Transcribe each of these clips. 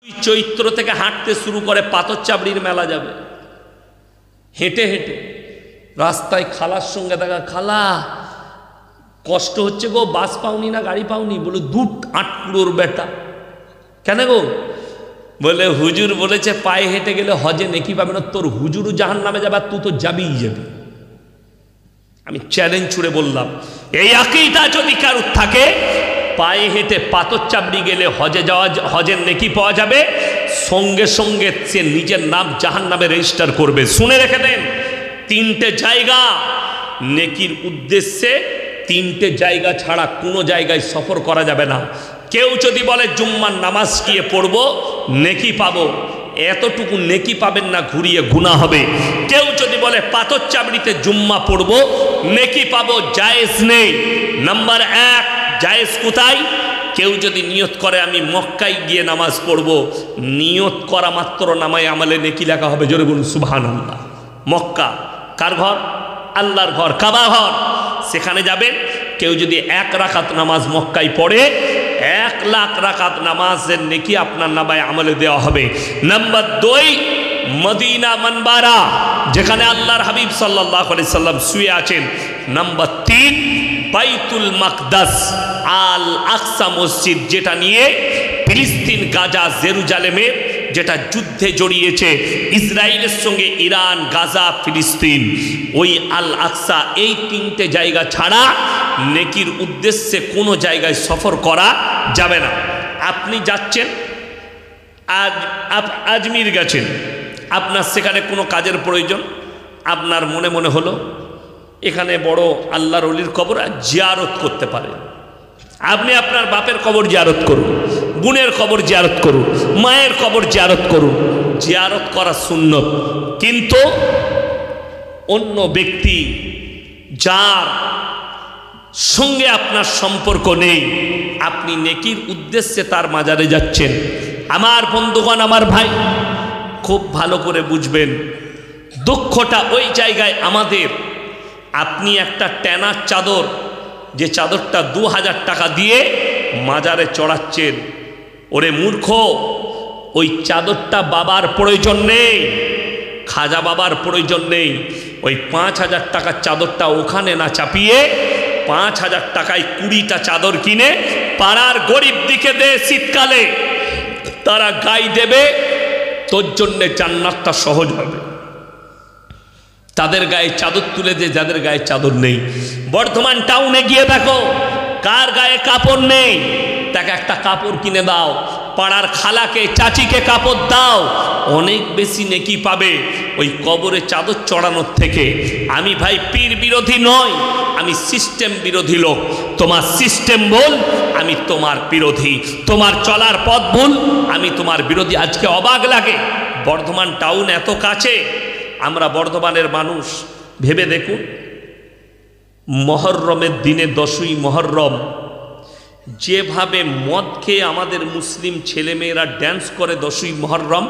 চৈত্র থেকে হাঁটতে শুরু করে পাথর চাবড়ির মেলা যাবে, হেঁটে হেঁটে রাস্তায় খালার সঙ্গে দেখা, খালা কষ্ট হচ্ছে গো, বাস পাওনি না গাড়ি পাওনি? বলে দুট আটকুড়োর বেটা। কেন গো? বলে হুজুর বলেছে পায়ে হেঁটে গেলে হজে নেকি পাবে না। তোর হুজুরও জাহান নামে যাবে, তুই তো যাবেই যাবি। আমি চ্যালেঞ্জ ছুড়ে বললাম, এই আকীদা যদি কারুর থাকে, পায়ে হেঁটে পাথর চাবড়ি গেলে হজে যাওয়া, হজের নেকি পাওয়া যাবে, সঙ্গে সঙ্গে সে নিজের নাম জাহান নামে রেজিস্টার করবে। শুনে রেখে দেন, তিনটে জায়গা নেকির উদ্দেশ্যে, তিনটে জায়গা ছাড়া কোনো জায়গায় সফর করা যাবে না। কেউ যদি বলে জুম্মার নামাজ গিয়ে পড়বো নেকি পাবো, এতটুকু নেকি পাবেন না, ঘুরিয়ে গুনাহ হবে। কেউ যদি বলে পাথর চাবড়িতে জুম্মা পড়বো নেকি পাবো, জায়েজ নেই। নাম্বার এক, জায়েজ কোথায়? কেউ যদি নিয়ত করে আমি মক্কায় গিয়ে নামাজ পড়বো, নিয়ত করা মাত্র নামায় আমলে নেকি লেখা হবে। জোরে বলুন সুবহানাল্লাহ। মক্কা কার ঘর? আল্লাহর ঘর, কাবা ঘর, সেখানে যাবেন। কেউ যদি 1 রাকাত নামাজ মক্কায় পড়ে, 1,00,000 রাকাত নামাজের নেকি আপনার নামায় আমলে দেওয়া হবে। নাম্বার 2, মদিনা মানবারা, যেখানে আল্লাহর হাবিব সাল্লাল্লাহু আলাইহি সাল্লাম শুয়ে আছেন। নাম্বার 3, বাইতুল মাকদাস, আল আকসা মসজিদ, যেটা নিয়ে ফিলিস্তিন, গাজা, জেরুজালেমে যেটা যুদ্ধে জড়িয়েছে ইসরায়েলের সঙ্গে, ইরান, গাজা, ফিলিস্তিন, ওই আল আকসা। এই 3টে জায়গা ছাড়া নেকির উদ্দেশ্যে কোনো জায়গায় সফর করা যাবে না। আপনি যাচ্ছেন, আজমির গেছেন, আপনার সেখানে কোনো কাজের প্রয়োজন, আপনার মনে মনে হলো এখানে বড় আল্লাহর ওলির কবর জিয়ারত করতে পারেন। আপনি আপনার বাপের কবর জিয়ারত করুন, বোনের কবর জিয়ারত করুন, মায়ের কবর জিয়ারত করুন, জিয়ারত করা সুন্নত। কিন্তু অন্য ব্যক্তি যার সঙ্গে আপনার সম্পর্ক নেই, আপনি নেকির উদ্দেশ্যে তার মাজারে যাচ্ছেন, আমার বন্ধুগণ, আমার ভাই, খুব ভালো করে বুঝবেন দুঃখটা ওই জায়গায় আমাদের। আপনি একটা ট্যানার চাদর, যে চাদরটা 2000 টাকা দিয়ে মাজারে চড়াচ্ছেন, ওরে মূর্খ, ওই চাদরটা বাবার প্রয়োজন নেই, খাজা বাবার প্রয়োজন নেই। ওই 5000 টাকার চাদরটা ওখানে না চাপিয়ে 5000 টাকায় 20টা চাদর কিনে পাড়ার গরিব দিকে দে, শীতকালে তারা গায়ে দেবে, তোর জন্যে জান্নাতটা সহজ হবে। তাদের গায়ে চাদর তুলে দে, যাদের গায়ে চাদর নেই। বর্ধমান টাউনে গিয়ে দেখো কার গায়ে কাপড় নেই, তাকে একটা কাপড় কিনে দাও। পাড়ার খালাকে, চাচিকে কাপড় দাও, অনেক বেশি নেকি পাবে ওই কবরে চাদর চড়ানোর থেকে। আমি ভাই পীর বিরোধী নয়, আমি সিস্টেম বিরোধী লোক। তোমার সিস্টেম ভুল, আমি তোমার বিরোধী। তোমার চলার পথ ভুল, আমি তোমার বিরোধী। আজকে অবাক লাগে, বর্ধমান টাউন এত কাছে, আমরা বর্ধমানের মানুষ, ভেবে দেখুন, মহরমের দিনে 10ই মহরম যেভাবে মদ খেয়ে আমাদের মুসলিম ছেলেমেয়েরা ড্যান্স করে 10ই মহরম,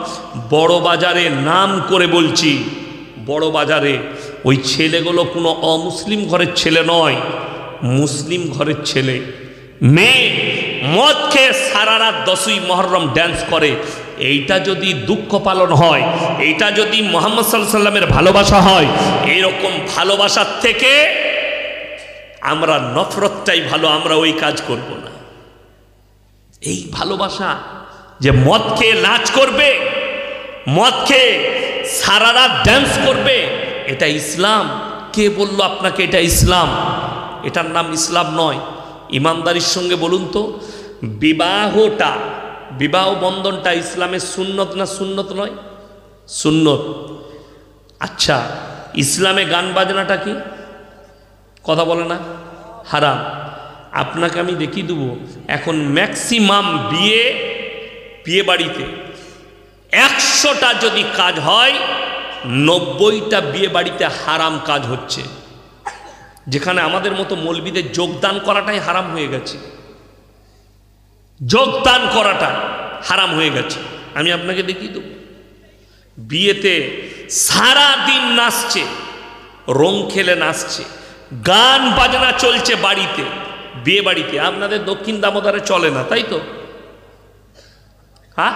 বড় বাজারে, নাম করে বলছি, বড় বাজারে ওই ছেলেগুলো কোনো অমুসলিম ঘরের ছেলে নয়, মুসলিম ঘরের ছেলে। মেয়ে মদ খেয়ে সারা রাত 10ই মহরম ড্যান্স করে। এইটা যদি দুঃখ পালন হয়, এইটা যদি মুহাম্মদ সাল্লাল্লাহু আলাইহি সাল্লামের ভালোবাসা হয়, এরকম ভালোবাসার থেকে আমরা নফরতটাই ভালো, আমরা ওই কাজ করব না। এই ভালোবাসা যে মদ খেয়ে নাচ করবে, মদ খেয়ে সারা রাত ড্যান্স করবে, এটা ইসলাম? কে বলল আপনাকে এটা ইসলাম? এটার নাম ইসলাম নয়। ইমানদারির সঙ্গে বলুন তো, বিবাহটা, বিবাহ বন্ধনটা ইসলামের সুন্নত না সুন্নত নয়? সুন্নত। আচ্ছা, ইসলামে গান বাজনাটা কি? কথা বলে না? হারাম। আপনাকে আমি দেখিয়ে দেবো, এখন ম্যাক্সিমাম বিয়ে বাড়িতে 100টা যদি কাজ হয়, 90টা বিয়ে বাড়িতে হারাম কাজ হচ্ছে। যেখানে আমাদের মতো মৌলবীদের যোগদান করাটাই হারাম হয়ে গেছে, যোগদান করাটা হারাম হয়ে গেছে। আমি আপনাকে দেখিয়ে দেবো, বিয়েতে সারা দিন নাচছে, রং খেলে নাচছে, গান বাজনা চলছে বাড়িতে, বিয়ে বাড়িতে। আপনাদের দক্ষিণ দামোদরে চলে না, তাই তো? হ্যাঁ,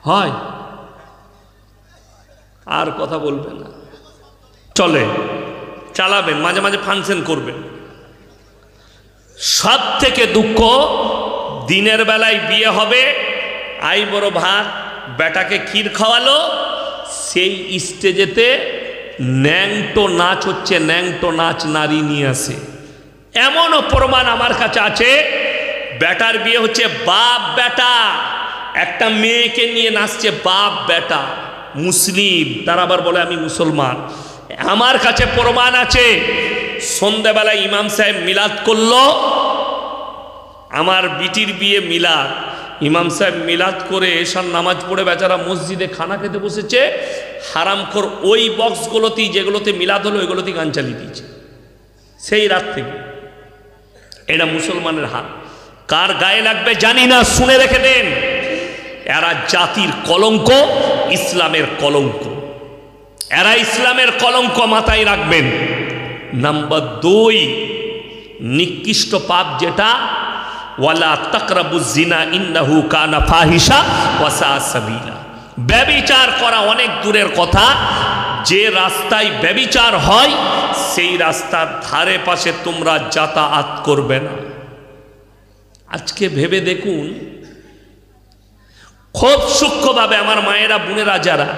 হয়? আর কথা বলবে না, চলে, চালাবেন, মাঝে মাঝে ফাংশন করবেন। সব থেকে দুঃখ, দিনের বেলায় বিয়ে হবে, আই বড় ভাত, বেটাকে ক্ষীর খাওয়ালো, সেই স্টেজেতে ন্যাংটো নাচ হচ্ছে, ন্যাংটো নাচ নারী নিয়ে আসে। এমনও প্রমাণ আমার কাছে আছে, বেটার বিয়ে হচ্ছে, বাপ বেটা একটা মেয়েকে নিয়ে নাচছে, বাপ বেটা মুসলিম, তারা আবার বলে আমি মুসলমান। আমার কাছে প্রমাণ আছে, সন্ধ্যাবেলায় ইমাম সাহেব মিলাদ করলো, আমার বিটির বিয়ে মিলাদ, ইমাম সাহেব মিলাদ করে এসার নামাজ পড়ে বেচারা মসজিদে খানা খেতে বসেছে, হারামখোর ওই বক্সগুলোতেই যেগুলোতে মিলাদ হলো ওইগুলোতেই গান চালিয়ে দিয়েছে সেই রাত থেকে। এটা মুসলমানের হাত, কার গায়ে লাগবে জানি না, শুনে রেখে দেন। এরা জাতির কলঙ্ক, ইসলামের কলঙ্ক, এরা ইসলামের কলঙ্ক মাথায় রাখবেন। নাম্বার 2, নিকৃষ্ট পাপ যেটা, ওয়ালা তাকরাবুজ জিনা ইন্নাহু কানা ফাহিশা ওয়া সা সাবিলা। ব্যভিচার করা অনেক দূরের কথা, যে রাস্তায় ব্যভিচার হয় সেই রাস্তার ধারে পাশে তোমরা যাতায়াত করবে না। আজকে ভেবে দেখুন, খুব সূক্ষ্মভাবে আমার মায়েরা বোনেরা যারা,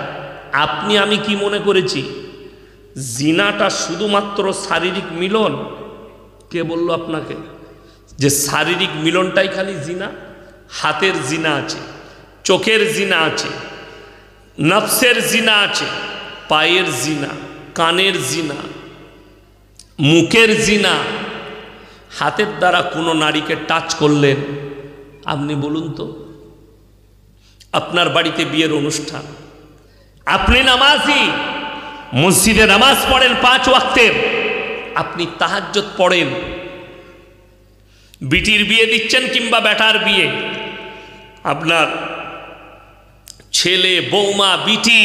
আপনি আমি কি মনে করেছি জিনাটা শুধুমাত্র শারীরিক মিলন? কে বলল আপনাকে যে শারীরিক মিলনটাই খালি জিনা? হাতের জিনা আছে, চোখের জিনা আছে, নফসের জিনা আছে, পায়ের জিনা, কানের জিনা, মুখের জিনা। হাতের দ্বারা কোনো নারীকে টাচ করলেন, আপনি বলুন তো, আপনার বাড়িতে বিয়ের অনুষ্ঠান, আপনি নামাজি, মসজিদে নামাজ পড়েন 5 ওয়াক্তের, আপনি তাহাজ্জুদ পড়েন, বিটির বিয়ে দিচ্ছেন কিংবা বেটার বিয়ে, আপনার ছেলে বৌমা বিটি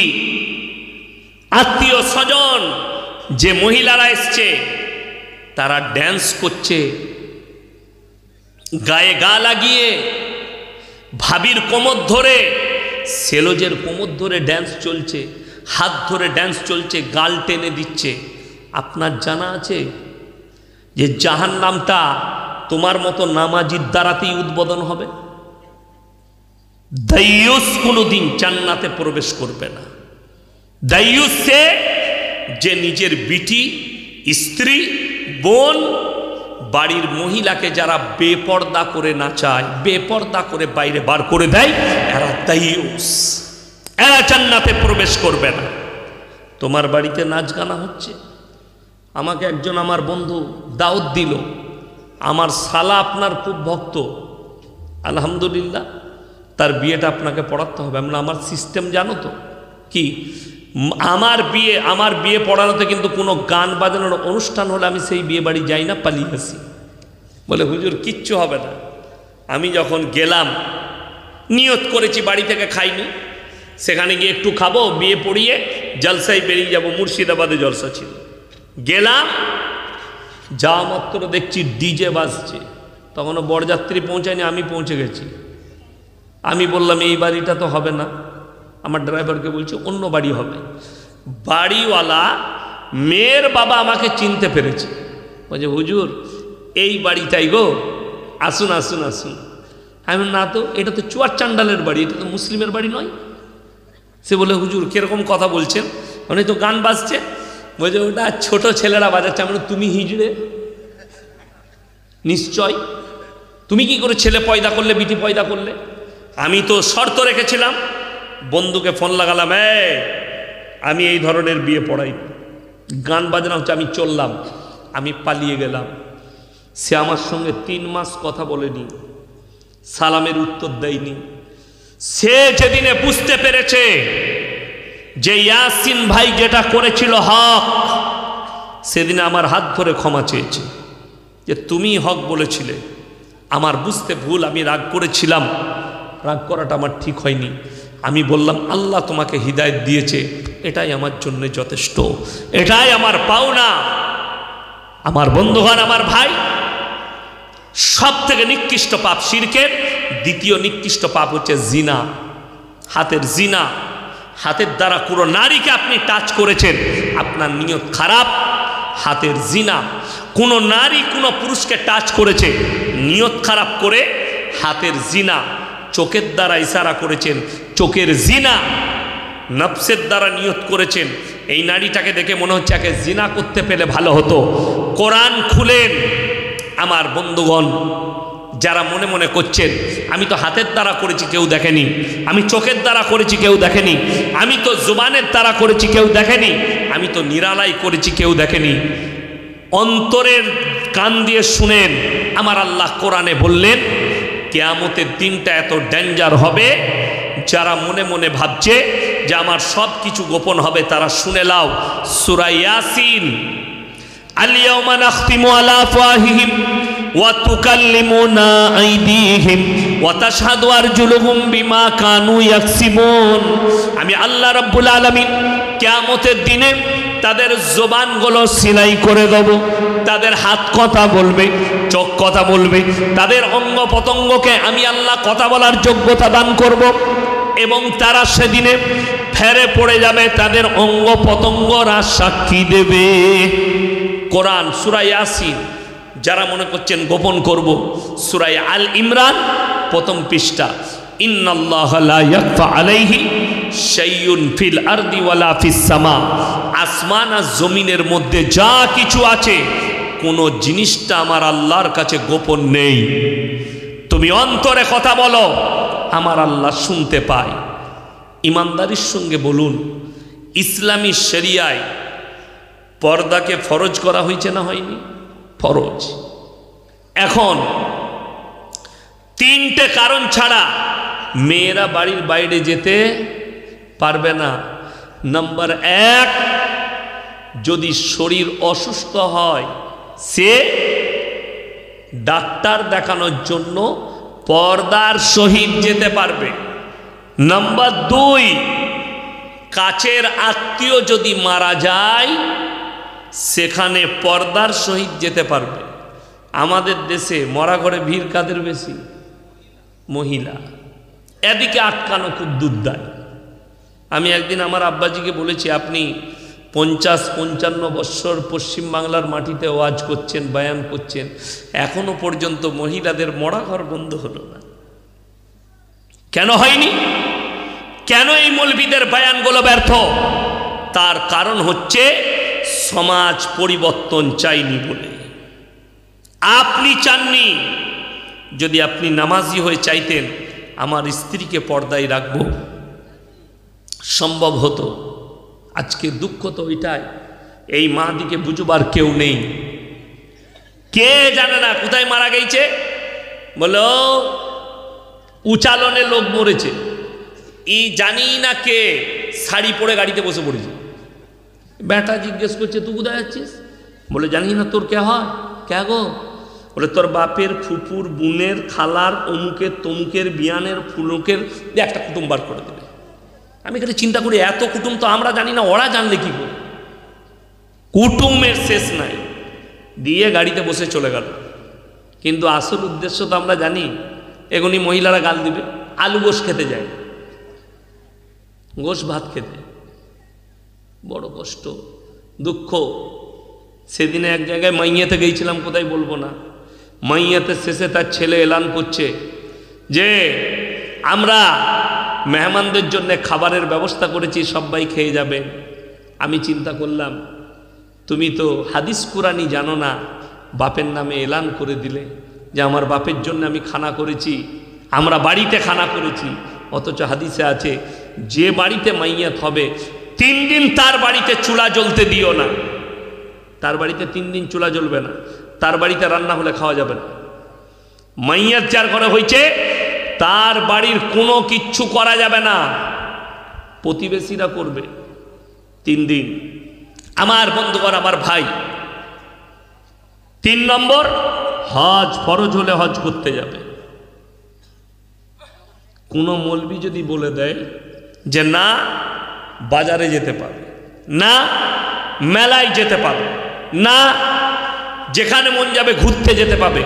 আত্মীয় স্বজন যে মহিলারা এসছে তারা ড্যান্স করছে, গায়ে গা লাগিয়ে, ভাবির কোমর ধরে, সেলোজের কোমর ধরে ড্যান্স চলছে, হাত ধরে ড্যান্স চলছে, গাল টেনে দিচ্ছে। আপনার জানা আছে যে জাহান্নামটা তোমার মতো নামাজির দ্বারাতেই উদ্বোধন হবে? দাইয়ুস কোনোদিন জান্নাতে প্রবেশ করবে না। দাইয়ুস সে যে নিজের বিটি, স্ত্রী, বোন, বাড়ির মহিলাকে যারা বেপর্দা করে নাচায়, বেপর্দা করে বাইরে বার করে দেয়, এরা দাইয়ুস, এরা জান্নাতে প্রবেশ করবে না। তোমার বাড়িতে নাচ গানা হচ্ছে, আমাকে একজন আমার বন্ধু দাওয়াত দিল, আমার শালা আপনার খুব ভক্ত, আলহামদুলিল্লাহ, তার বিয়েটা আপনাকে পড়াতে হবে। আমরা আমার সিস্টেম জানো তো কি, আমার বিয়ে পড়ানোতে কিন্তু কোনো গান বাজানোর অনুষ্ঠান হলে আমি সেই বিয়ে বাড়ি যাই না, পালিয়ে আসি। বলে হুজুর কিচ্ছু হবে না। আমি যখন গেলাম, নিয়ত করেছি বাড়ি থেকে খাইনি, সেখানে গিয়ে একটু খাবো, বিয়ে পড়িয়ে জলসায় বেরিয়ে যাব, মুর্শিদাবাদে জলসা ছিল। গেলাম, যাওয়া মাত্র দেখছি ডিজে বাজছে, তখনও বরযাত্রী পৌঁছায়নি, আমি পৌঁছে গেছি। আমি বললাম এই বাড়িটা তো হবে না, আমার ড্রাইভারকে বলছি অন্য বাড়ি হবে। বাড়িওয়ালা মেয়ের বাবা আমাকে চিনতে পেরেছে, বলছে হুজুর এই বাড়িটাই গো, আসুন আসুন আসুন। আমি না তো, এটা তো চুয়ার চান্ডালের বাড়ি, এটা তো মুসলিমের বাড়ি নয়। সে বলে হুজুর কিরকম কথা বলছেন, মানে তো গান বাজছে। বলছে ওটা ছোট ছেলেরা বাজাচ্ছে। আমরা তুমি হিজড়ে নিশ্চয়, তুমি কি করে ছেলে পয়দা করলে, বিটি পয়দা করলে? আমি তো শর্ত রেখেছিলাম, বন্ধুকে ফোন লাগালাম, আমি এই ধরনের বিয়ে পড়াই, গান বাজনা হচ্ছে, আমি চললাম, আমি পালিয়ে গেলাম। সে আমার সঙ্গে 3 মাস কথা বলেনি, সালামের উত্তর দেয়নি। সে যেদিনে বুঝতে পেরেছে যে ইয়াসিন ভাই যেটা করেছিল হক, সেদিনে আমার হাত ধরে ক্ষমা চেয়েছে যে তুমি হক বলেছিলে, আমার বুঝতে ভুল, আমি রাগ করেছিলাম, রাগ করাটা আমার ঠিক হয়নি। আমি বললাম আল্লাহ তোমাকে হিদায়াত দিয়েছে, এটাই আমার জন্য যথেষ্ট, এটাই আমার পাওনা। আমার বন্ধুগণ, আমার ভাই, সব থেকে নিকৃষ্ট পাপ শিরকের, দ্বিতীয় নিকৃষ্ট পাপ হচ্ছে জিনা। হাতের জিনা, হাতের দ্বারা কোনো নারীকে আপনি টাচ করেছেন, আপনার নিয়ত খারাপ। হাতের জিনা, কোনো নারী কোনো পুরুষকে টাচ করেছে, নিয়ত খারাপ করে হাতের জিনা। চোখের দ্বারা ইশারা করেছেন, চোখের জিনা। নফসের দ্বারা নিয়ত করেছেন, এই নারীটাকে দেখে মনে হচ্ছে একে জিনা করতে পেলে ভালো হতো। কোরআন খুলেন। আমার বন্ধুগণ, যারা মনে মনে করছেন আমি তো হাতের দ্বারা করেছি কেউ দেখেনি, আমি চোখের দ্বারা করেছি কেউ দেখেনি, আমি তো জুবানের দ্বারা করেছি কেউ দেখেনি, আমি তো নিরালাই করেছি কেউ দেখেনি, অন্তরের কান দিয়ে শুনেন। আমার আল্লাহ কোরআনে বললেন কিয়ামতের দিনটা এত ডেঞ্জার হবে, যারা মনে মনে ভাবছে যে আমার সব কিছু গোপন হবে তারা শুনে লাও। সূরা ইয়াসিন, আল-ইয়াওমা নাখতিমু আলা আফওয়াহিহিম ওয়া তুকাল্লিমুনা আইদিহিম ওয়া তাশহাদু আরজুলুহুম বিমা কানু ইয়াকসিবুন। আমি আল্লাহ রাব্বুল আলামিন কিয়ামতের দিনে তাদের জবানগুলো সিলাই করে দেব, তাদের হাত কথা বলবে, চোখ কথা বলবে, তাদের অঙ্গ প্রত্যঙ্গকে আমি আল্লাহ কথা বলার যোগ্যতা দান করব, এবং তারা সেদিনে ফেরে পড়ে যাবে, তাদের অঙ্গ প্রত্যঙ্গরা সাক্ষী দেবে। কোরআন সূরা ইয়াসিন। যারা মনে করছেন গোপন করব, সূরা আল ইমরান প্রথম পৃষ্ঠা, ইন্নাল্লাহা লা ইয়াখফা আলাইহি শাইউন ফিল আরদি ওয়ালা ফিস সামা। আসমান আর জমিনের মধ্যে যা কিছু আছে কোনো জিনিসটা আমার আল্লাহর কাছে গোপন নেই। তুমি অন্তরে কথা বলো, আমার আল্লাহ শুনতে পায়। ইমানদারির সঙ্গে বলুন, ইসলামী শরিয়ায় পর্দাকে ফরজ করা হয়েছে না হয়নি? ফরজ। এখন তিনটে কারণ ছাড়া মেয়েরা বাড়ির বাইরে যেতে পারবে না। নাম্বার এক, যদি শরীর অসুস্থ হয়, সে ডাক্তার দেখানোর জন্য পর্দার সহিত যেতে পারবে। নাম্বার দুই, কাছের আত্মীয় যদি মারা যায় সেখানে পর্দার সহিত যেতে পারবে। আমাদের দেশে মরা ঘরে ভিড় কাদের বেশি? মহিলা। এদিকে আটকানো খুব দুর্দায়। আমি একদিন আমার আব্বাজিকে বলেছি, আপনি 50-55 বৎসর পশ্চিমবাংলার মাটিতে ওয়াজ করছেন, বয়ান করছেন, এখনো পর্যন্ত মহিলাদের মরা ঘর বন্ধ হলো না। কেন হয়নি? কেন এই মৌলবীদের বয়ানগুলো ব্যর্থ? তার কারণ হচ্ছে সমাজ পরিবর্তন চাইনি বলে। আপনি চাননি। যদি আপনি নামাজি হয়ে চাইতেন আমার স্ত্রীকে পর্দায় রাখবো, সম্ভব হতো। আজকে দুঃখ তো ওইটাই, এই মা দিকে বুঝবার কেউ নেই। কে জানে না কোথায় মারা গেছে, বলো উচালনে লোক মরেছে, এই জানি না কে, শাড়ি পরে গাড়িতে বসে পড়েছে। বেটা জিজ্ঞেস করছে তুই কোথায় যাচ্ছিস? বলে জানি না। তোর কে হয়? কে গো? বলে তোর বাপের, ফুপুর, বোনের, খালার, অমুকের, তমুকের, বিয়ানের, ফুলুকের একটা কুটুম বার করে দেবে। আমি এখানে চিন্তা করি, এত কুটুম তো আমরা জানি না, ওরা জানলে কি করে? কুটুমের শেষ নাই। দিয়ে গাড়িতে বসে চলে গেল। কিন্তু আসল উদ্দেশ্য তো আমরা জানি, এগুনি মহিলারা গাল দিবে। আলু গোশ খেতে যায়, গোশ ভাত খেতে। বড় কষ্ট, দুঃখ। সেদিনে এক জায়গায় মাইয়াতে গিয়েছিলাম, কোথায় বলবো না। মাইয়াতে শেষে তার ছেলে এলান করছে যে আমরা মেহমানদের জন্য খাবারের ব্যবস্থা করেছি, সবাই খেয়ে যাবেন। আমি চিন্তা করলাম, তুমি তো হাদিস কুরআনি জানো না, বাপের নামে এলান করে দিলে যে আমার বাপের জন্য আমি খানা করেছি, আমরা বাড়িতে খানা করেছি। অথচ হাদিসে আছে যে বাড়িতে মাইয়াত হবে 3 দিন তার বাড়িতে চুলা জ্বলতে দিও না। তার বাড়িতে 3 দিন চুলা জ্বলবে না, তার বাড়িতে রান্না হলে খাওয়া যাবে না। মাইয়াত যার ঘরে হয়েছে তার বাড়ির কোনো কিচ্ছু করা যাবে না, প্রতিবেশীরা করবে 3 দিন। আমার বন্ধুগণ, আমার ভাই, 3 নম্বর, হজ ফরজ হলে হজ করতে যাবে। কোনো মৌলবি যদি বলে দেয় যে না বাজারে যেতে পারবে না, মেলায় যেতে পারবে না, যেখানে মন যাবে ঘুরতে যেতে পাবে,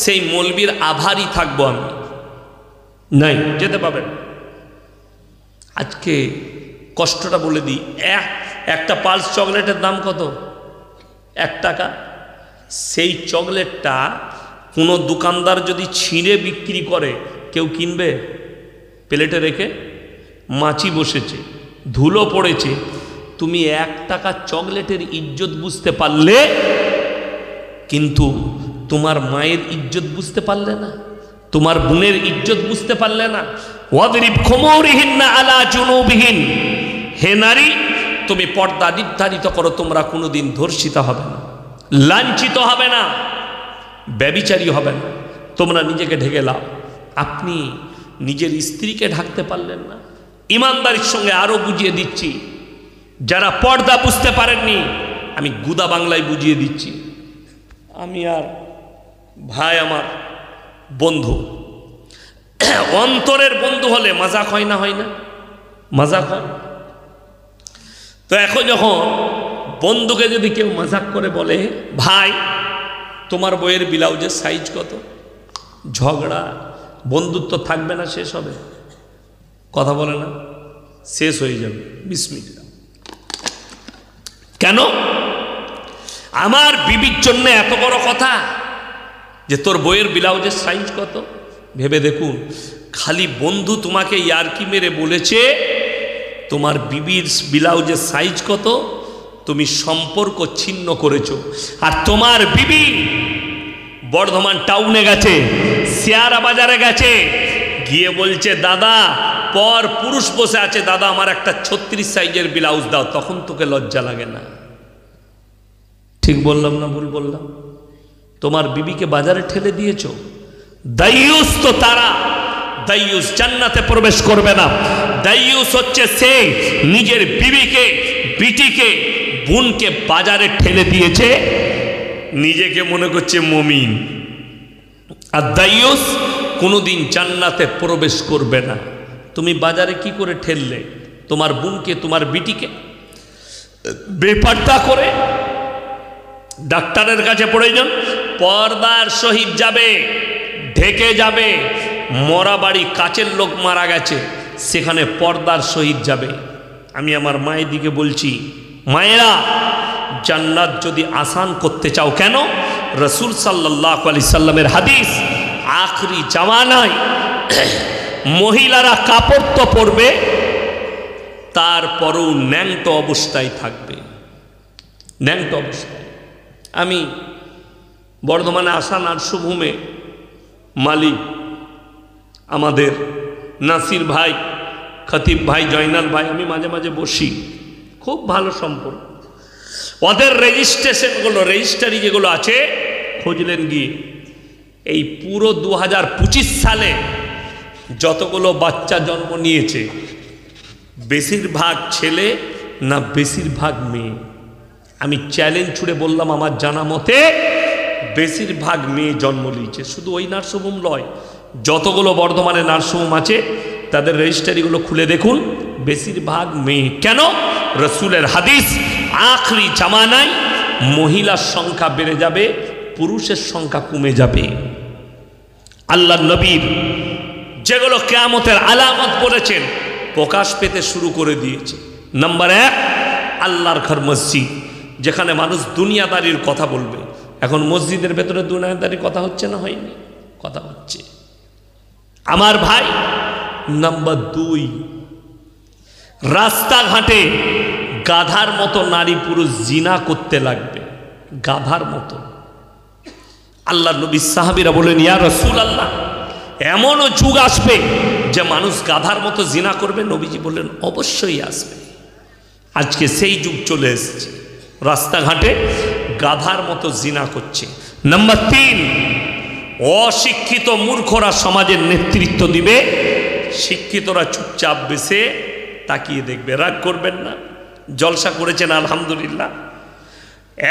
সেই মৌলবির আভারই থাকবো আমি। নাই, যেতে পাবে না। আজকে কষ্টটা বলে দিই, একটা পালস চকলেটের দাম কত? 1 টাকা। সেই চকলেটটা কোনো দোকানদার যদি ছিঁড়ে বিক্রি করে, কেউ কিনবে? প্লেটে রেখে মাছি বসেছে, ধুলো পড়েছে, তুমি 1 টাকা চকলেটের ইজ্জত বুঝতে পারলে, কিন্তু তোমার মায়ের ইজ্জত বুঝতে পারলে না, তোমার বোনের ইজ্জত বুঝতে পারলে না। ওয়াদরিব খুমুরিহিন্না আলা জুনুবিহিন, হে নারী তুমি পর্দা নির্ধারিত করো, তোমরা কোনোদিন ধর্ষিত হবে না, লাঞ্ছিত হবে না, ব্যভিচারী হবে না, তোমরা নিজেকে ঢেকে লাও। আপনি নিজের স্ত্রীকে ঢাকতে পারলেন না। ইমানদারির সঙ্গে আরো বুঝিয়ে দিচ্ছি, যারা পর্দা বুঝতে পারেননি আমি গুদা বাংলায় বুঝিয়ে দিচ্ছি। আমি আর ভাই আমার বন্ধু, অন্তরের বন্ধু হলে মজাক হয় না? হয় না? মজাক হয়। তো এখন যখন বন্ধুকে যদি কেউ মজাক করে বলে, ভাই তোমার বইয়ের ব্লাউজের সাইজ কত, ঝগড়া, বন্ধুত্ব থাকবে না, শেষ হবে। কথা বলে না, শেষ হয়ে যাবে 20 মিনিট। কেন? আমার বিবির জন্য এত বড় কথা যে তোর বইয়ের ব্লাউজের সাইজ কত? ভেবে দেখুন, খালি বন্ধু তোমাকে ইয়ার্কি মেরে বলেছে তোমার বিবির ব্লাউজের সাইজ কত, তুমি সম্পর্ক ছিন্ন করেছো। আর তোমার বিবি বর্ধমান টাউনে গেছে, শেয়ারা বাজারে গেছে, গিয়ে বলছে দাদা, পর পুরুষ বসে আছে, দাদা আমার একটা 36 সাইজের ব্লাউজ দাও, তখন তোকে লজ্জা লাগে না? ঠিক বললাম না ভুল বললাম? তোমার বিবিকে বাজারে ঠেলে দিয়েছো। দাইয়ুস তো তারা, দাইয়ুস জান্নাতে প্রবেশ করবে না। দাইয়ুস হচ্ছে সে নিজের বিবিকে, বিটিকে, বোনকে বাজারে ঠেলে দিয়েছে, নিজেকে মনে করছে মুমিন। আর দাইয়ুস কোনোদিন জান্নাতে প্রবেশ করবে না। তুমি বাজারে কি করে ঠেললে তোমার বোনকে, তোমার বিটিকে? বেপর্দা করে। ডাক্তারের কাছে প্রয়োজন, পর্দার সহিত যাবে, ঢেকে যাবে। মরা বাড়ি, কাচের লোক মারা গেছে, সেখানে পর্দার সহিত যাবে। আমি আমার মায়ের দিকে বলছি, মায়েরা জান্নাত যদি আসান করতে চাও, কেন? রসুল সাল্লাল্লাহু আলাইহি সাল্লামের হাদিস, আখরি জামানায় মহিলারা কাপড় তো পরবে, তারপরও ন্যাংটো অবস্থায় থাকবে, ন্যাংটো অবস্থায়। আমি বর্ধমানে আসা নার্সিংহোমে মালিক আমাদের নাসির ভাই, খতিব ভাই, জয়নাল ভাই, আমি মাঝে মাঝে বসি, খুব ভালো সম্পর্ক। ওদের রেজিস্ট্রেশনগুলো, রেজিস্ট্রারি যেগুলো আছে, খুঁজলেন গিয়ে, এই পুরো 2025 সালে যতগুলো বাচ্চা জন্ম নিয়েছে, বেশিরভাগ ছেলে না বেশিরভাগ মেয়ে? আমি চ্যালেঞ্জ ছুড়ে বললাম, আমার জানা মতে বেশিরভাগ মেয়ে জন্ম নিয়েছে। শুধু ওই নার্সিংহোম নয়, যতগুলো বর্ধমানে নার্সিংহোম আছে তাদের রেজিস্ট্রারিগুলো খুলে দেখুন, বেশিরভাগ মেয়ে। কেন? রসুলের হাদিস, আখরি জামানায় মহিলার সংখ্যা বেড়ে যাবে, পুরুষের সংখ্যা কমে যাবে। আল্লাহ নবীর যেগুলো কিয়ামতের আলামত বলেছেন প্রকাশ পেতে শুরু করে দিয়েছে। নাম্বার 1, আল্লাহর ঘর মসজিদ, যেখানে মানুষ দুনিয়াদারির কথা বলবে। এখন মসজিদের ভেতরে দুনিয়াদারির কথা হচ্ছে না? হয়নি? কথা হচ্ছে আমার ভাই। নাম্বার 2, রাস্তাঘাটে গাধার মতো নারী পুরুষ জিনা করতে লাগবে, গাধার মতো। আল্লাহ নবী সাহাবীরা বলেন, ইয়া রাসূলুল্লাহ, এমনও যুগ আসবে যে মানুষ গাধার মতো জিনা করবে? নবীজি বললেন, অবশ্যই আসবে। আজকে সেই যুগ চলে এসেছে, রাস্তাঘাটে গাধার মতো জিনা করছে। নাম্বার 3, অশিক্ষিত মূর্খরা সমাজের নেতৃত্ব দিবে, শিক্ষিতরা চুপচাপ বেসে তাকিয়ে দেখবে। রাগ করবেন না, জলসা করেছেন আলহামদুলিল্লাহ।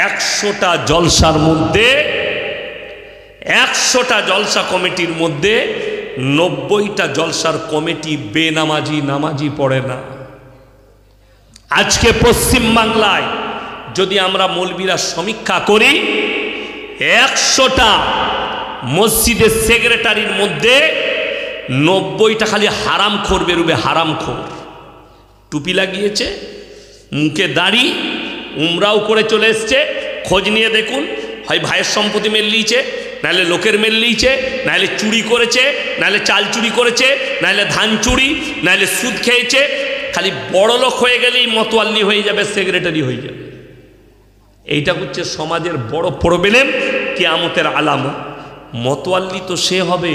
100টা জলসার মধ্যে, 100টা জলসা কমিটির মধ্যে 90টা জলসার কমিটি বেনামাজি, নামাজি পড়ে না। আজকে পশ্চিম বাংলায় যদি আমরা মৌলবীরা সমীক্ষা করি, 100টা মসজিদের সেক্রেটারির মধ্যে 90টা খালি হারামখোর বেরোবে, হারামখোর। টুপি লাগিয়েছে, মুখে দাড়ি, উমরাও করে চলে এসছে। খোঁজ নিয়ে দেখুন, হয় ভাইয়ের সম্পত্তি মেললিয়েছে, নাহলে লোকের মেললিয়েছে, নাহলে চুরি করেছে, নাহলে চাল চুরি করেছে, নাহলে ধান চুরি, নাহলে সুদ খেয়েছে। খালি বড় লোক হয়ে গেলেই মতোয়াল্লি হয়ে যাবে, সেক্রেটারি হয়ে যাবে। এইটা হচ্ছে সমাজের বড় প্রবলেম, কিয়ামতের আলামত। মতোয়াল্লি তো সে হবে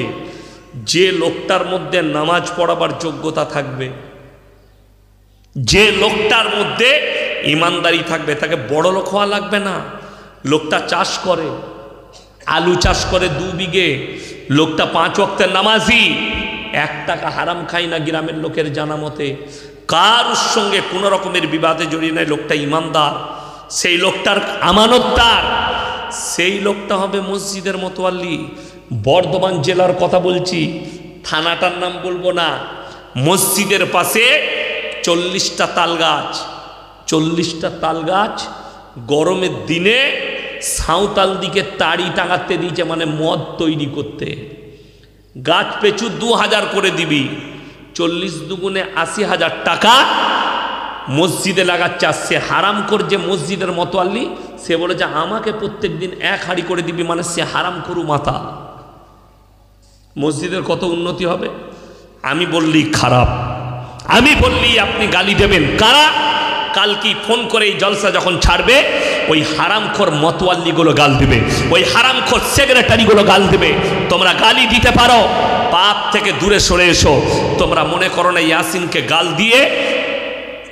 যে লোকটার মধ্যে নামাজ পড়াবার যোগ্যতা থাকবে, যে লোকটার মধ্যে ইমানদারি থাকবে। তাকে বড় লোক হওয়া লাগবে না। লোকটা চাষ করে, আলু চাষ করে 2 বিঘে, লোকটা 5 ওয়াক্তের নামাজি, 1 টাকা হারাম খায় না গ্রামের লোকের জানা মতে, কারোর সঙ্গে কোনো রকমের বিবাদে জড়িয়ে নেয়, লোকটা ইমানদার, সেই লোকটার আমানতদার, সেই লোকটা হবে মসজিদের মতোয়াল্লি। বর্ধমান জেলার কথা বলছি, থানাটার নাম বলবো না। মসজিদের পাশে 40টা তাল গাছ, 40টা তাল গাছ গরমের দিনে সাঁওতাল দিকে তাড়ি টাঙাতে দিয়েছে, মানে মদ তৈরি করতে। গাছ পেছু 2000 করে দিবি, 40 দুগুণে 80,000 টাকা মসজিদে লাগাচ্ছে। আর সে হারামখোর যে মসজিদের মতোয়াল্লি, সে বলে যে আমাকে প্রত্যেক দিন 1 হাঁড়ি করে দিবি, মানে সে হারামখোর মাথা। মসজিদের কত উন্নতি হবে? আমি বললি খারাপ, আমি বললি আপনি গালি দেবেন। কারা? কালকে ফোন করে এই জলসা যখন ছাড়বে, ওই হারামখোর মতোয়াল্লিগুলো গাল দেবে, ওই হারামখোর সেক্রেটারিগুলো গাল দেবে। তোমরা গালি দিতে পারো, পাপ থেকে দূরে সরে এসো। তোমরা মনে করো না ইয়াসিনকে গাল দিয়ে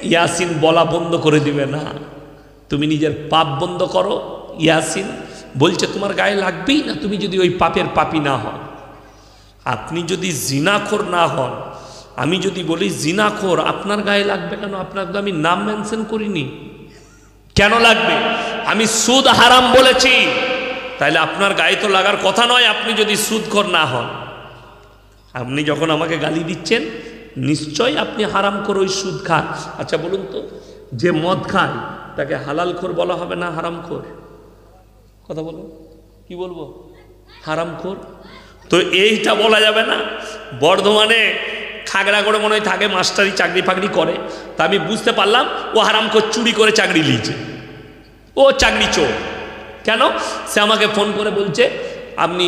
ইয়াসিন বলা বন্ধ করে দিবে না। তুমি নিজের পাপ বন্ধ করো। ইয়াসিন বলছে তোমার গায়ে লাগবেই না, তুমি যদি ওই পাপের পাপী না হও। আপনি যদি জিনাখোর না হন, আমি যদি বলি জিনাখোর, আপনার গায়ে লাগবে কেন? আপনার তো আমি নাম মেনশন করিনি, কেন লাগবে? আমি সুদ হারাম বলেছি, তাইলে আপনার গায়ে তো লাগার কথা নয়। আপনি যদি সুদখোর না হন, আপনি যখন আমাকে গালি দিচ্ছেন, নিশ্চয় আপনি হারামখোর, ওই সুদ খান। আচ্ছা বলুন তো, যে মদ খায় তাকে হালালখোর বলা হবে না হারামখোর? কথা বলুন, কি বলবো? হারামখোর। তো এইটা বলা যাবে না। বর্ধমানে খাগড়া করে মনে হয় থাকে, মাস্টারি চাকরি ফাকরি করে, তা আমি বুঝতে পারলাম ও হারামখোর, চুরি করে চাকরি নিয়েছে, ও চাকরি চোর। কেন? সে আমাকে ফোন করে বলছে আপনি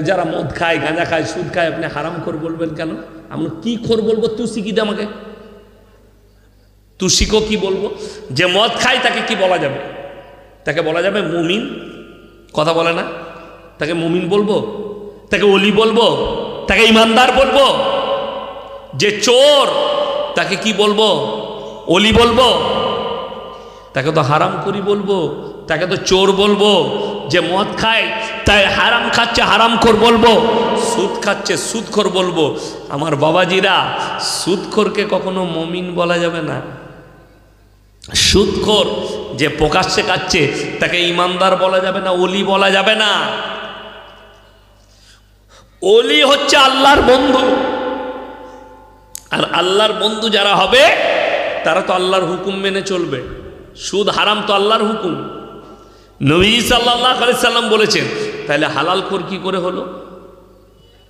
যারা মদ খায়, গাঁজা খায়, সুদ খায়, আপনি হারামখোর বলবেন কেন? আমি কি খোর বলবো? তুই শিখি দে আমাকে, তুই শিখো কি বলবো। যে মদ খায় তাকে কি বলা যাবে? তাকে বলা যাবে মুমিন। কথা বলে না? তাকে মুমিন বলবো? তাকে ওলি বলবো? তাকে ইমানদার বলবো? যে চোর তাকে কি বলবো? ওলি বলবো? তাকে তো হারামখোরি বলবো, তাকে তো চোর বলবো। যে মদ খায় তাই হারাম খাচ্ছে হারামখোর বলবো, সুদ খাচ্ছে সুদখোর বলবো। আমার বাবাজিরা, সুদখোরকে কখনো মুমিন বলা যাবে না। সুদখোর যে প্রকাশ্যে খাচ্ছে তাকে ইমানদার বলা যাবে না, ওলি বলা যাবে না। ওলি হচ্ছে আল্লাহর বন্ধু, আর আল্লাহর বন্ধু যারা হবে তারা তো আল্লাহর হুকুম মেনে চলবে। সুদ হারাম তো আল্লাহর হুকুম, নবী সাল্লাল্লাহু আলাইহি সাল্লাম বলেছেন। তাহলে হালালখোর কি করে হলো?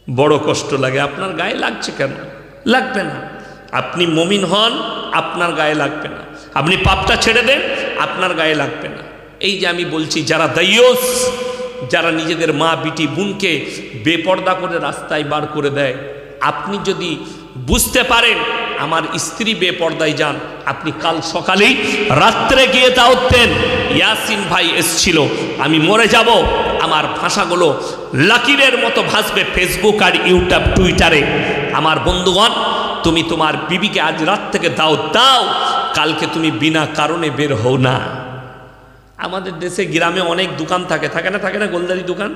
বড় কষ্ট লাগে। আপনার গায়ে লাগছে কেন? লাগবে না। আপনি মুমিন হন, আপনার গায়ে লাগবে না। আপনি পাপটা ছেড়ে দেন, আপনার গায়ে লাগবে না। এই যে আমি বলছি, যারা দায়ুস, যারা নিজেদের মা বিটি বোনকে বেপর্দা করে রাস্তায় বার করে দেয়, আপনি যদি বুঝতে পারেন আমার স্ত্রী বেপর্দায় যান, আপনি কাল সকালেই রাত্রে গিয়ে দাওয়াত দেন, ইয়াসিন ভাই এসছিল, আমি মরে যাব, আমার ভাষাগুলো লাকিরের মতো ভাসবে ফেসবুক আর ইউটিউব টুইটারে। আমার বন্ধুগণ, তুমি তোমার বিবিকে আজ রাত থেকে দাওয়াত দাও, কালকে তুমি বিনা কারণে বের হও না। আমাদের দেশে গ্রামে অনেক দোকান থাকে, থাকে না? থাকে না? গোলদারি দোকান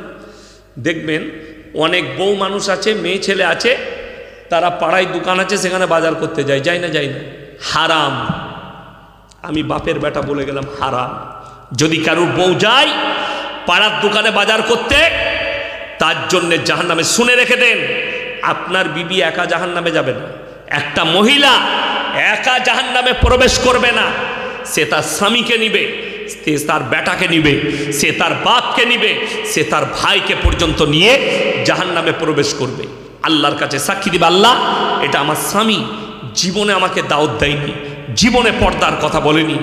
দেখবেন, অনেক বউ মানুষ আছে, মেয়ে ছেলে আছে, তারা পাড়ায় দোকান আছে, সেখানে বাজার করতে যায়। যায় না? যায় না? হারাম। আমি বাপের বেটা বলে গেলাম, হারাম। যদি কারুর বউ যায় পাড়ার দোকানে বাজার করতে, তার জন্যে জাহান্নামে। শুনে রেখে দেন, আপনার বিবি একা জাহান্নামে যাবে না। একটা মহিলা একা জাহান্নামে প্রবেশ করবে না। সে তার স্বামীকে নিবে, সে তার বেটাকে নিবে, সে তার বাপকে নিবে, সে তার ভাইকে পর্যন্ত নিয়ে জাহান্নামে প্রবেশ করবে। আল্লাহর কাছে সাক্ষী দিবে, আল্লাহ এটা আমার স্বামী, জীবনে আমাকে দাওয়াত দেয়নি, জীবনে পর্দার কথা বলেনি,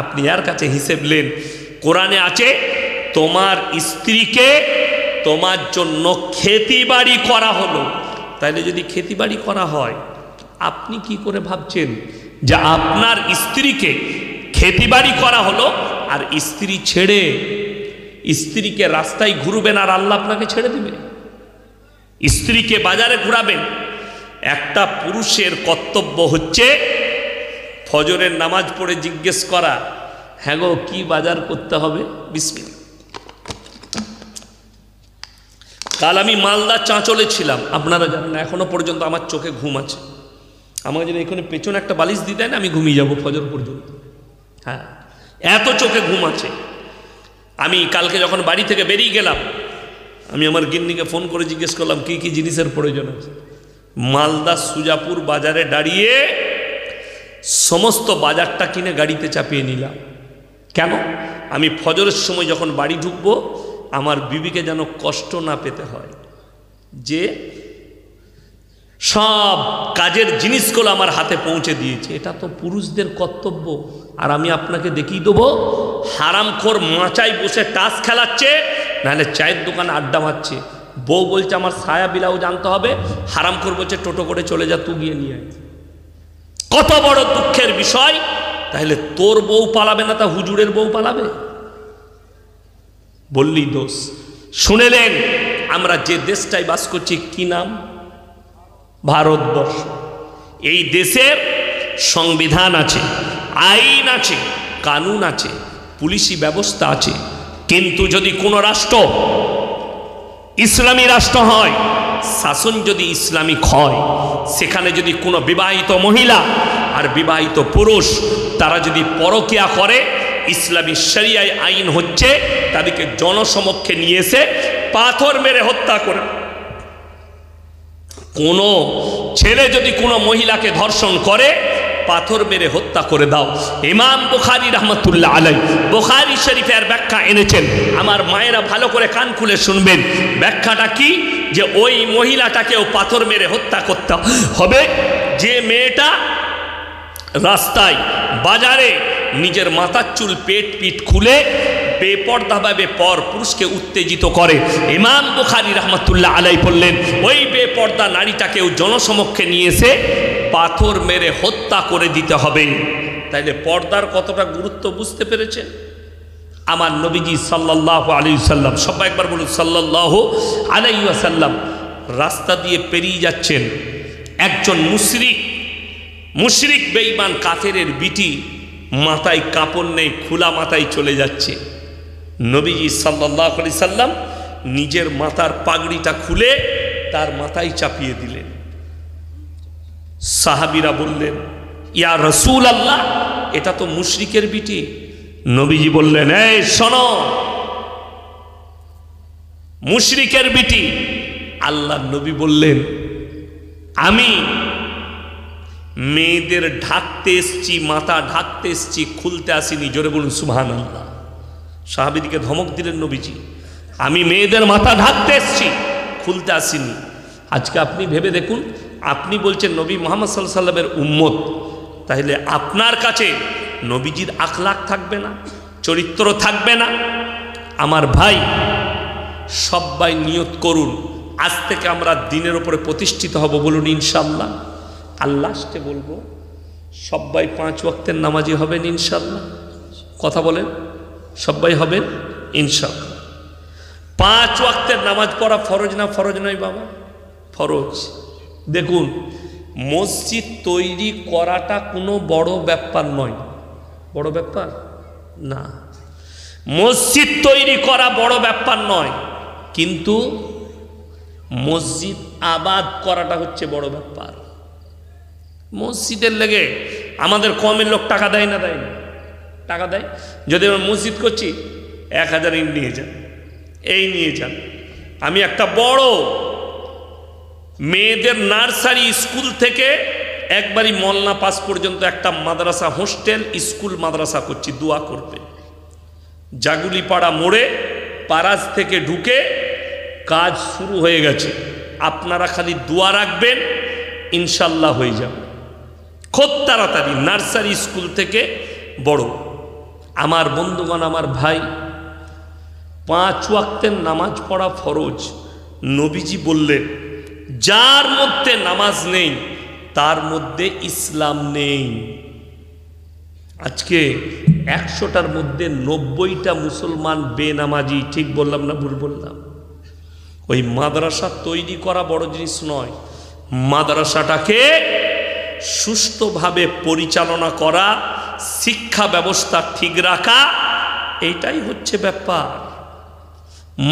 আপনি এর কাছে হিসেব নেন। কোরআনে আছে তোমার স্ত্রীকে তোমার জন্য খেতিবাড়ি করা হলো। তাইলে যদি খেতিবাড়ি করা হয়, আপনি কি করে ভাবছেন যে আপনার স্ত্রীকে খেতিবাড়ি করা হলো আর স্ত্রী ছেড়ে স্ত্রীকে রাস্তায় ঘুরবেন আর আল্লাহ আপনাকে ছেড়ে দিবে? স্ত্রীকে বাজারে ঘুরাবেন। একটা পুরুষের কর্তব্য হচ্ছে ফজরের নামাজ পড়ে জিজ্ঞেস করা, হ্যাঁ গো কি বাজার করতে হবে, বিসমিল্লাহ। কাল আমি মালদা চাঁচলে ছিলাম, আপনারা জানেন না, এখনো পর্যন্ত আমার চোখে ঘুম আছে। আমাকে যদি এখানে পেছনে একটা বালিশ দিতে না, আমি ঘুমিয়ে যাব ফজর পর্যন্ত। হ্যাঁ, এত চোখে ঘুম আছে। আমি কালকে যখন বাড়ি থেকে বেরিয়ে গেলাম, আমি আমার গিন্নিকে ফোন করে জিজ্ঞেস করলাম কি কি জিনিসের প্রয়োজন আছে। মালদা সুজাপুর বাজারে দাঁড়িয়ে সমস্ত বাজারটা কিনে গাড়িতে চাপিয়ে নিলাম। কেন? আমি ফজরের সময় যখন বাড়ি ঢুকবো, আমার বিবিকে যেন কষ্ট না পেতে হয়, যে সব কাজের জিনিসগুলো আমার হাতে পৌঁছে দিয়েছে। এটা তো পুরুষদের কর্তব্য। আর আমি আপনাকে দেখিয়ে দেবো, হারামখোর মাচায় বসে টাস খেলাচ্ছে, নাহলে চায়ের দোকানে আড্ডা মারছে। বউ বলছে আমার সায়া বিলাও জানতে হবে, হারামখোর বলছে টোটো করে চলে যা, তুই গিয়ে নিয়ে আয়। কত বড় দুঃখের বিষয়! তাহলে তোর বউ পালাবে না, তা হুজুরের বউ পালাবে? বললি দোষ। শুনেলেন, আমরা যে দেশটায় বাস করছি কি নাম? ভারতবর্ষ। এই দেশের সংবিধান আছে, আইন আছে, কানুন আছে, পুলিশি ব্যবস্থা আছে। কিন্তু যদি কোনো রাষ্ট্র ইসলামী রাষ্ট্র হয়, শাসন যদি ইসলামিক হয়, সেখানে যদি কোনো বিবাহিত মহিলা আর বিবাহিত পুরুষ তারা যদি পরকীয়া করে, ইসলামী শরিয়ায় আইন হচ্ছে তাদেরকে জনসমক্ষে নিয়ে এসে পাথর মেরে হত্যা করে। কোনো ছেলে যদি কোনো মহিলাকে ধর্ষণ করে, পাথর মেরে হত্যা করে দাও। ইমাম বুখারী রহমতুল্লাহ আলাইহি বুখারী শরীফের ব্যাখ্যা এনেছেন। আমার মায়েরা ভালো করে কান খুলে শুনবেন। ব্যাখ্যাটা কি? যে ওই মহিলাটাকেও পাথর মেরে হত্যা করতে হবে যে মেয়েটা রাস্তায় বাজারে নিজের মাথার চুল পিঠ খুলে বেপর্দাভাবে পর পুরুষকে উত্তেজিত করে। ইমাম বুখারী রহমতুল্লাহ আলাইহি বললেন, ওই বেপর্দা নারীটাকেও জনসমক্ষে নিয়ে এসে পাথর মেরে হত্যা করে দিতে হবে। তাইলে পর্দার কতটা গুরুত্ব বুঝতে পেরেছেন? আমার নবীজি সাল্লাল্লাহু আলাইহি ওয়াসাল্লাম, সবাই একবার বলুন সাল্লাল্লাহু আলাইহি ওয়াসাল্লাম, রাস্তা দিয়ে পেরিয়ে যাচ্ছেন। একজন মুশরিক বেঈমান কাফেরের বিটি, মাথায় কাপড় নেই, খোলা মাথায় চলে যাচ্ছে। নবীজি সাল্লাল্লাহু আলাইহি সাল্লাম নিজের মাথার পাগড়িটা খুলে তার মাথায় চাপিয়ে দিলেন। সাহাবীরা বললেন, ইয়া রাসূলুল্লাহ, এটা তো মুশরিকের বিটি। নবীজি বললেন, এই শোনো, মুশরিকের বিটি। আল্লাহর নবী বললেন, আমি মেয়েদের ঢাকতে এসছি, মাথা ঢাকতে এসছি, খুলতে আসিনি। জোরে বলুন সুবহানাল্লাহ। সাহাবীদেরকে ধমক দিলেন নবীজি, আমি মেয়েদের মাথা ঢাকতে এসছি, খুলতে আসিনি। আজকে আপনি ভেবে দেখুন, আপনি বলছেন নবী মুহাম্মদ সাল্লাল্লাহু আলাইহি ওয়াসাল্লামের উম্মত, তাহলে আপনার কাছে নবীজির আখলাক থাকবে না, চরিত্র থাকবে না? আমার ভাই, সবাই নিয়ত করুন, আজ থেকে আমরা দিনের উপরে প্রতিষ্ঠিত হব। বলুন ইনশাআল্লাহ। আর লাস্টে বলবো, সবাই 5 ওয়াক্তের নামাজি হবেন ইনশাআল্লাহ। কথা বলেন, সবাই হবেন ইনশাআল্লাহ। 5 ওয়াক্তের নামাজ পড়া ফরজ না? ফরজ নয় বাবা, ফরজ। দেখুন, মসজিদ তৈরি করাটা কোনো বড় ব্যাপার নয়। বড় ব্যাপার না, মসজিদ তৈরি করা বড় ব্যাপার নয়, কিন্তু মসজিদ আবাদ করাটা হচ্ছে বড় ব্যাপার। মসজিদের লেগে আমাদের কমের লোক টাকা দেয় না? দেয় না? টাকা দেয়। যদি আমরা মসজিদ করছি, 1000 ইট নিয়ে যান, এই নিয়ে যান। আমি একটা বড় মেয়েদের নার্সারি স্কুল থেকে একবারই মলনা পাস পর্যন্ত একটা মাদ্রাসা, হোস্টেল, স্কুল, মাদ্রাসা করছি। দোয়া করবে। জাগুলিপাড়া মোড়ে পারাজ থেকে ঢুকে কাজ শুরু হয়ে গেছে। আপনারা খালি দোয়া রাখবেন, ইনশাল্লাহ হয়ে যাবে। খুব তাড়াতাড়ি নার্সারি স্কুল থেকে বড়। আমার বন্ধুগণ, আমার ভাই, 5 ওয়াক্তের নামাজ পড়া ফরজ। নবীজি বললেন, যার মধ্যে নামাজ নেই তার মধ্যে ইসলাম নেই। আজকে 100টার মধ্যে 90টা মুসলমান বেনামাজি। ঠিক বললাম না ভুল বললাম? ওই মাদ্রাসা তৈরি করা বড় জিনিস নয়, মাদ্রাসাটাকে সুষ্ঠুভাবে পরিচালনা করা, শিক্ষা ব্যবস্থা ঠিক রাখা, এইটাই হচ্ছে ব্যাপার।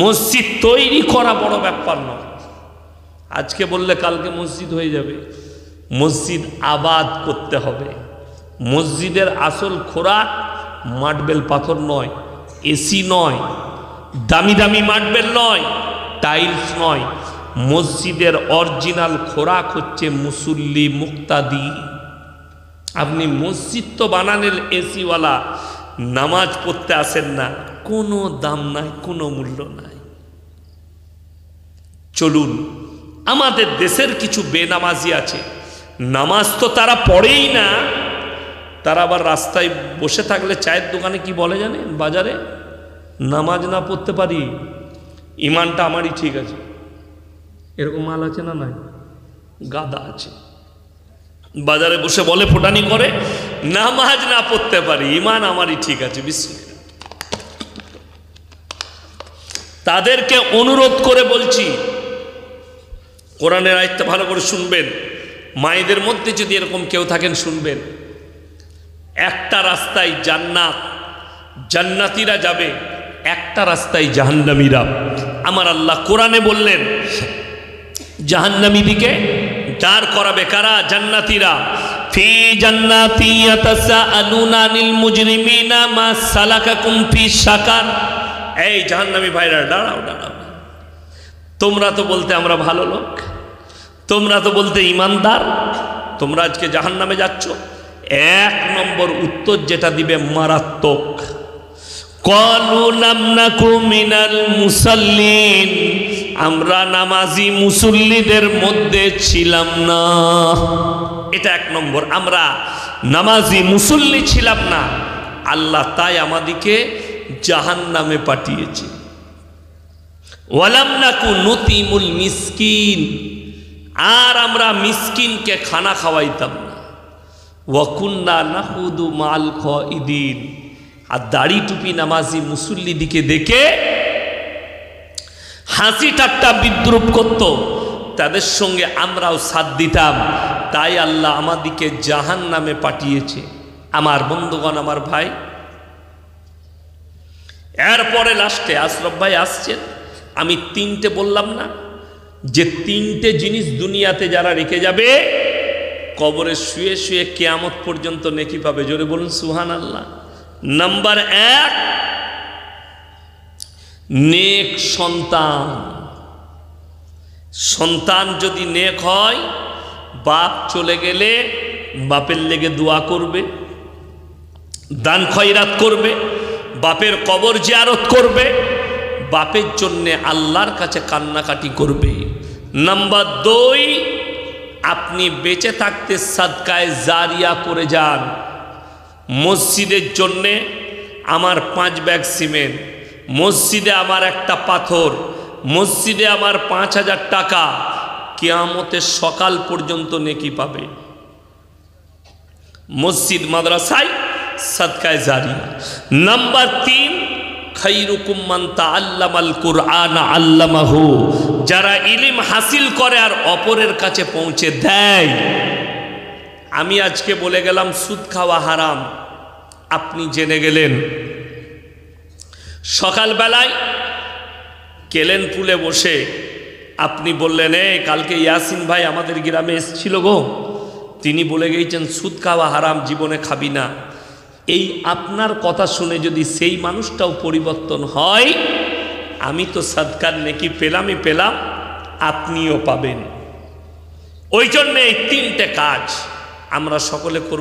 মসজিদ তৈরি করা বড় ব্যাপার নয়। আজকে বললে কালকে মসজিদ হয়ে যাবে। মসজিদ আবাদ করতে হবে। মসজিদের আসল খোরাক মার্বেল পাথর নয়, এসি নয়, দামি দামি মার্বেল নয়, টাইলস নয়। মসজিদের অরিজিনাল খোরাক হচ্ছে মুসল্লি, মুক্তাদি। আপনি মসজিদ তো বানালেন এসিওয়ালা, নামাজ পড়তে আসেন না, কোনো দাম নাই, কোনো মূল্য নাই। চলুন, আমাদের দেশের কিছু বেনামাজি আছে, নামাজ তো তারা পড়েই না, তারা আবার রাস্তায় বসে থাকলে চায়ের দোকানে কি বলে জানেন? বাজারে, নামাজ না পড়তে পারি, ইমানটা আমারই ঠিক আছে। এরকম মাল আছে না? নাই, গাদা আছে। বাজারে বসে বলে, ফোটানি করে, নামাজ না পড়তে পারি, ইমান আমারই ঠিক আছে। বিসমিল্লাহ। তাদেরকে অনুরোধ করে বলছি, কোরআনের আয়াতটা ভালো করে শুনবেন। মায়েদের মধ্যে যদি এরকম কেউ থাকেন শুনবেন। একটা রাস্তায় জান্নাত, জান্নাতীরা যাবে, একটা রাস্তায় জাহান্নামীরা। আমার আল্লাহ কোরআনে বললেন, জাহান্নামীদিকে দাঁড় করাবে কারা? জান্নাতীরা। ফি জান্নাতি ইয়াতাসাআলুনা আনিল মুজরিমিনা মা সালাকাকুম ফি সাকার। এই জাহান্নামী ভাইরা, দাঁড়াও দাঁড়াও, তোমরা তো বলতে আমরা ভালো লোক, তোমরা তো বলতে ইমানদার, তোমরা আজকে জাহান্নামে যাচ্ছ। 1 নম্বর উত্তর যেটা দিবে মারাত্মক। ক্বালু লাম নাকু মিনাল মুসাল্লিন, আমরা নামাজি মুসল্লিদের মধ্যে ছিলাম না। এটা 1 নম্বর, আমরা নামাজি মুসল্লি ছিলাম না, আল্লাহ তাই আমাদেরকে জাহান্নামে পাঠিয়েছে। ওয়ালাম নাকু নুতিমুল মিসকিন, আর আমরা মিসকিনকে খানা খাওয়াইতাম না। ওয়াকুন্না নাহুদু মাল খাইদিন, আর দাড়ি টুপি নামাজি মুসল্লি দিকে দেখে হাসি ঠাট্টা বিদ্রুপ করত, তাদের সঙ্গে আমরাও সাথ দিতাম। তাই আল্লাহ আমাদিকে জাহান্নামে পাঠিয়েছে। আমার বন্ধুগণ, আমার ভাই, এরপরে লাস্টে আশরাফ ভাই আসছেন। আমি 3টে বললাম না, যে 3টে জিনিস দুনিয়াতে যারা রেখে যাবে, কবরে শুয়ে শুয়ে কিয়ামত পর্যন্ত নেকি পাবে। জোরে বলুন সুবহানাল্লাহ। নাম্বার 1, নেক সন্তান। সন্তান যদি নেক হয়, বাপ চলে গেলে বাপের লেগে দোয়া করবে, দান খয়রাত করবে, বাপের কবর জিয়ারত করবে, বাপের জন্যে আল্লাহর কাছে কান্নাকাটি করবে। নাম্বার 2, আপনি বেঁচে থাকতে সাদকায়ে জারিয়া করে যান। মসজিদের জন্যে আমার 5 ব্যাগ সিমেন্ট, মসজিদে আমার একটা পাথর, মসজিদে আমার 5000 টাকা, কিয়ামতের সকাল পর্যন্ত নেকি পাবে। মসজিদ মাদ্রাসায় সাদকায়ে জারিয়া। নাম্বার 3, খাইরুকুম মান তাআল্লামাল কুরআন আল্লামাহু, যারা ইলম হাসিল করে আর অপরের কাছে পৌঁছে দেয়। আমি আজকে বলে গেলাম সুদ খাওয়া হারাম, আপনি জেনে গেলেন। সকালবেলায় কেলেন পুলে বসে আপনি বললেন, কালকে ইয়াসিন ভাই আমাদের গ্রামে এসেছিল গো, তিনি বলে গিয়েছেন সুদ খাওয়া হারাম, জীবনে খাবি না। এই আপনার কথা শুনে যদি সেই মানুষটাও পরিবর্তন হয়, আমি তো সাদকার নেকি পেলামই পেলাম, আপনিও পাবেন। ওই জন্য এই 3টে কাজ আমরা সকলে করব।